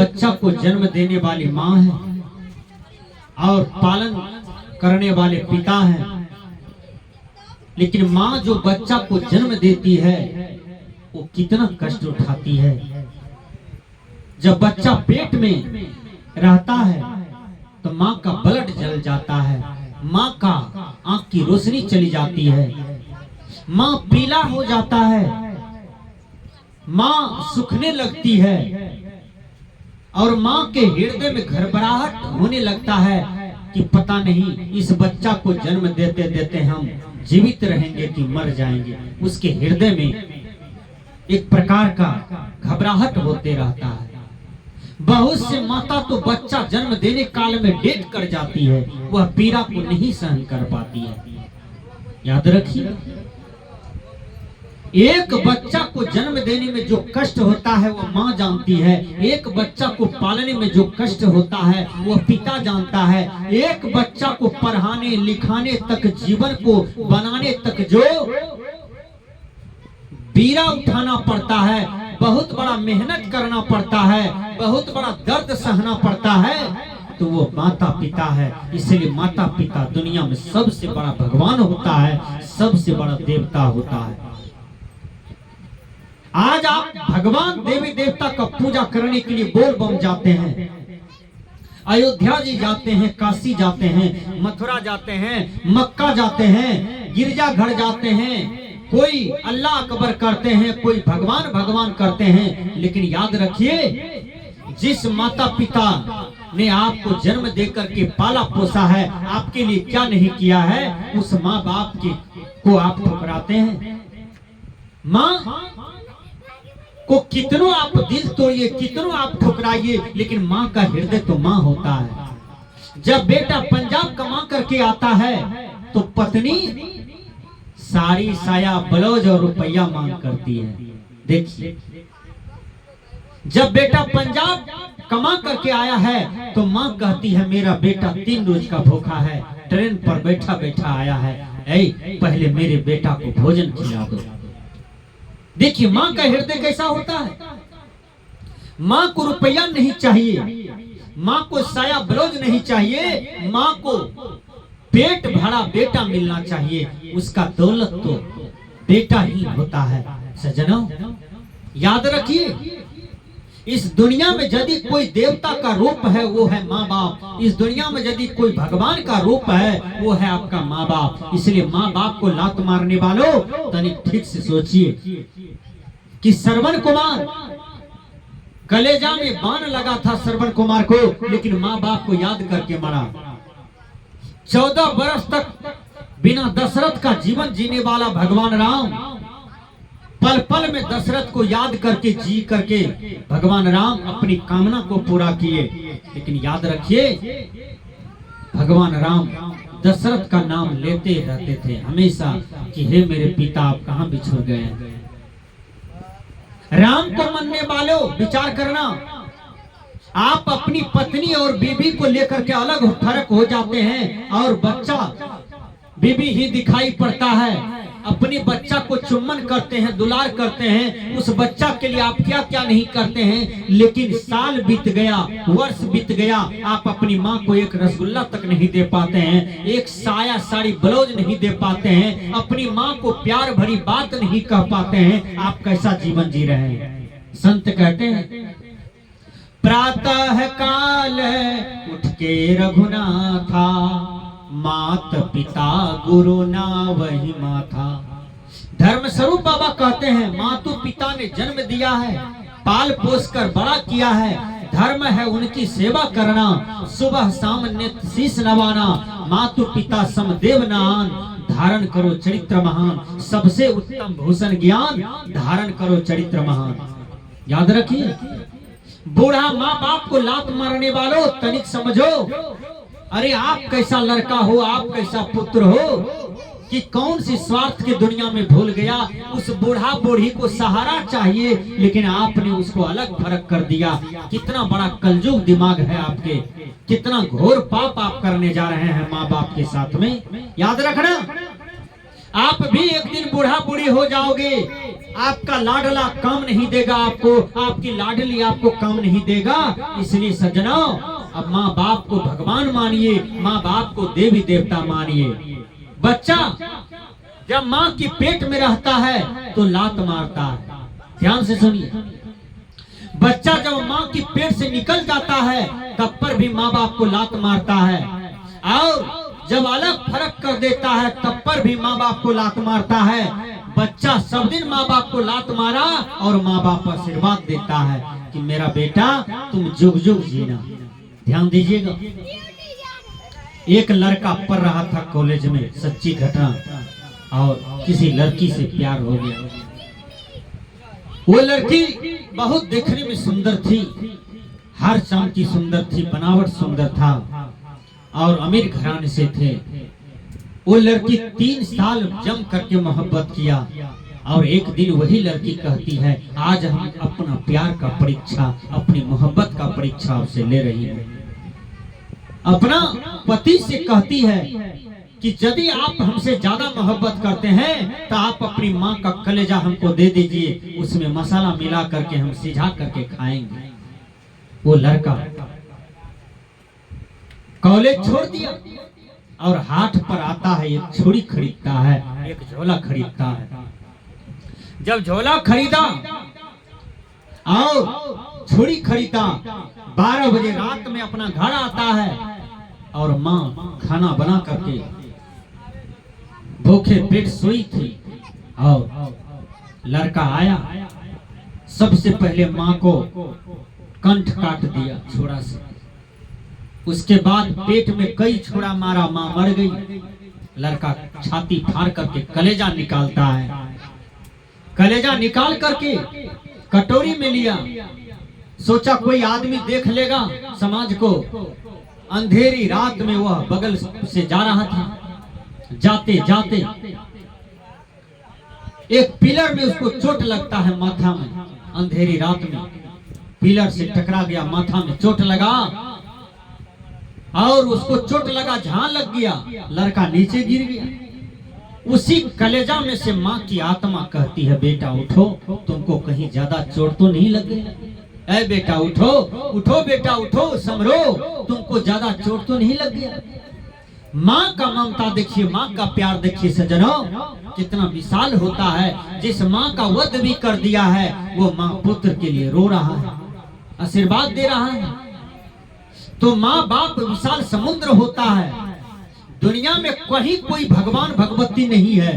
बच्चा को जन्म देने वाली माँ है और पालन करने वाले पिता हैं, लेकिन माँ जो बच्चा को जन्म देती है वो कितना कष्ट उठाती है। जब बच्चा पेट में रहता है तो माँ का ब्लड जल जाता है, माँ का आंख की रोशनी चली जाती है, माँ पीला हो जाता है, माँ सूखने लगती है और माँ के हृदय में घबराहट होने लगता है कि पता नहीं इस बच्चा को जन्म देते देते हम जीवित रहेंगे कि मर जाएंगे। उसके हृदय में एक प्रकार का घबराहट होते रहता है। बहुत से माता तो बच्चा जन्म देने काल में डेथ कर जाती है, वह पीड़ा को नहीं सहन कर पाती है। याद रखिए, एक बच्चा को जन्म देने में जो कष्ट होता है वो माँ जानती है, एक बच्चा को पालने में जो कष्ट होता है वो पिता जानता है, एक बच्चा को पढ़ाने लिखाने तक, जीवन को बनाने तक जो बीड़ा उठाना पड़ता है, बहुत बड़ा मेहनत करना पड़ता है, बहुत बड़ा दर्द सहना पड़ता है, तो वो माता पिता है। इसलिए माता पिता दुनिया में सबसे बड़ा भगवान होता है, सबसे बड़ा देवता होता है। आज आप भगवान देवी देवता का पूजा करने के लिए बोल बम जाते हैं, अयोध्या जी जाते हैं, काशी जाते हैं, मथुरा जाते हैं, मक्का जाते हैं, गिरजाघर जाते हैं, कोई अल्लाह अकबर करते हैं, कोई भगवान भगवान करते हैं। लेकिन याद रखिए, जिस माता पिता ने आपको जन्म देकर के पाला पोसा है, आपके लिए क्या नहीं किया है, उस माँ बाप को आप ठुकराते हैं। माँ को कितनों आप दिल तोड़िए, कितनों आप ठुकराइए, लेकिन माँ का हृदय तो माँ होता है। जब बेटा पंजाब कमा करके आता है तो पत्नी साड़ी साया ब्लाउज और रुपया मांग करती है। देखिए, जब बेटा पंजाब कमा करके आया है तो माँ कहती है मेरा बेटा 3 रोज का भूखा है, ट्रेन पर बैठा बैठा आया है, ऐ पहले मेरे बेटा को भोजन खिला दो। देखिए माँ का हृदय कैसा होता है। माँ को रुपया नहीं चाहिए, माँ को साया ब्लाउज नहीं चाहिए, माँ को पेट भरा बेटा मिलना चाहिए। उसका दौलत तो बेटा ही होता है। सज्जनों, याद रखिए, इस दुनिया में यदि कोई देवता का रूप है वो है माँ बाप। इस दुनिया में यदि कोई भगवान का रूप है वो है आपका माँ बाप। इसलिए माँ बाप को लात मारने वालों तनिक ठीक से सोचिए कि श्रवण कुमार कलेजा में बाण लगा था श्रवण कुमार को, लेकिन माँ बाप को याद करके मरा। 14 वर्ष तक बिना दशरथ का जीवन जीने वाला भगवान राम पल पल में दशरथ को याद करके जी करके भगवान राम अपनी कामना को पूरा किए। लेकिन याद रखिए, भगवान राम दशरथ का नाम लेते रहते थे हमेशा कि हे मेरे पिता आप कहां बिछड़ गए हैं। राम को मानने वालों विचार करना, आप अपनी पत्नी और बीबी को लेकर के अलग फर्क हो जाते हैं और बच्चा बीबी ही दिखाई पड़ता है। अपने बच्चा को चुम्बन करते हैं, दुलार करते हैं, उस बच्चा के लिए आप क्या क्या नहीं करते हैं। लेकिन साल बीत गया, वर्ष बीत गया, आप अपनी माँ को एक रसगुल्ला तक नहीं दे पाते हैं, एक साया साड़ी ब्लाउज नहीं दे पाते हैं, अपनी माँ को प्यार भरी बात नहीं कह पाते हैं। आप कैसा जीवन जी रहे हैं। संत कहते हैं प्रातः काल उठ के रघुनाथा, मात पिता गुरु ना वही माथा। धर्म स्वरूप बाबा कहते हैं मातु पिता ने जन्म दिया है, पाल पोस कर बड़ा किया है, धर्म है उनकी सेवा करना, सुबह शाम नित्य शीश नवाना, मातु पिता समदेव नान, धारण करो चरित्र महान, सबसे उत्तम भूषण ज्ञान, धारण करो चरित्र महान। याद रखिए, बूढ़ा माँ बाप को लात मारने वालों तनिक समझो, अरे आप कैसा लड़का हो, आप कैसा पुत्र हो कि कौन सी स्वार्थ की दुनिया में भूल गया। उस बूढ़ा बूढ़ी को सहारा चाहिए, लेकिन आपने उसको अलग फर्क कर दिया। कितना बड़ा कलजुग दिमाग है आपके, कितना घोर पाप आप करने जा रहे हैं माँ बाप के साथ में। याद रखना, आप भी एक दिन बूढ़ा बूढ़ी हो जाओगे, आपका लाडला काम नहीं देगा आपको, आपकी लाडली आपको काम नहीं देगा। इसलिए सज्जनों, अब माँ बाप को भगवान मानिए, माँ बाप को देवी देवता मानिए। बच्चा जब माँ की पेट में रहता है तो लात मारता है, ध्यान से सुनिए। बच्चा जब माँ की पेट से निकल जाता है तब पर भी माँ बाप को लात मारता है, और जब अलग फर्क कर देता है तब पर भी माँ बाप को लात मारता है। बच्चा सब दिन माँ बाप को लात मारा और माँ बाप आशीर्वाद देता है कि मेरा बेटा तुम जुग जुग जीना। ध्यान दीजिएगा। एक लड़का पढ़ रहा था कॉलेज में, सच्ची घटना, और किसी लड़की से प्यार हो गया। वो लड़की बहुत देखने में सुंदर थी, हर चाम की सुंदर थी, बनावट सुंदर था, और अमीर घराने से थे। वो लड़की 3 साल जम करके मोहब्बत किया, और एक दिन वही लड़की कहती है आज हम अपना प्यार का परीक्षा, अपनी मोहब्बत का परीक्षा आपसे ले रही है। अपना पति से कहती है कि यदि आप हमसे ज्यादा मोहब्बत करते हैं तो आप अपनी माँ का कलेजा हमको दे दीजिए, उसमें मसाला मिला करके हम सिझा करके खाएंगे। वो लड़का कॉलेज छोड़ दिया और हाट पर आता है, एक छुरी खरीदता है, एक झोला खरीदता है। जब झोला खरीदा और छुरी खरीदा, 12 बजे रात में अपना घर आता है, और माँ खाना बना करके भूखे पेट सोई थी, और लड़का आया, सबसे पहले माँ को कंठ काट दिया छोड़ा से, उसके बाद पेट में कई छोड़ा मारा, माँ मर गई। लड़का छाती फाड़ करके कलेजा निकालता है, कलेजा निकाल करके कटोरी में लिया, सोचा कोई आदमी देख लेगा समाज को। अंधेरी रात में वह बगल से जा रहा था, जाते जाते एक पिलर में उसको चोट लगता है माथा में। अंधेरी रात में पिलर से टकरा गया, माथा में चोट लगा, और उसको चोट लगा, झां लग गया, लड़का नीचे गिर गया। उसी कलेजा में से माँ की आत्मा कहती है बेटा उठो, तुमको कहीं ज्यादा चोट तो नहीं लग गई? ऐ बेटा उठो, उठो बेटा उठो, समरो, तुमको ज्यादा चोट तो नहीं लग गया? माँ का ममता देखिए, माँ का प्यार देखिए सज्जनों, कितना विशाल होता है। जिस माँ का वध भी कर दिया है वो माँ पुत्र के लिए रो रहा है, आशीर्वाद दे रहा है। तो माँ बाप विशाल समुद्र होता है। दुनिया में कहीं कोई भगवान भगवती नहीं है,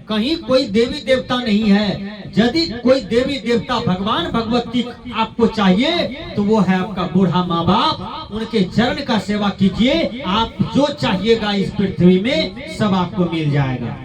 कहीं कोई देवी देवता नहीं है। यदि कोई देवी देवता भगवान भगवती आपको चाहिए तो वो है आपका बूढ़ा माँ बाप। उनके चरण का सेवा कीजिए, आप जो चाहिएगा इस पृथ्वी में सब आपको मिल जाएगा।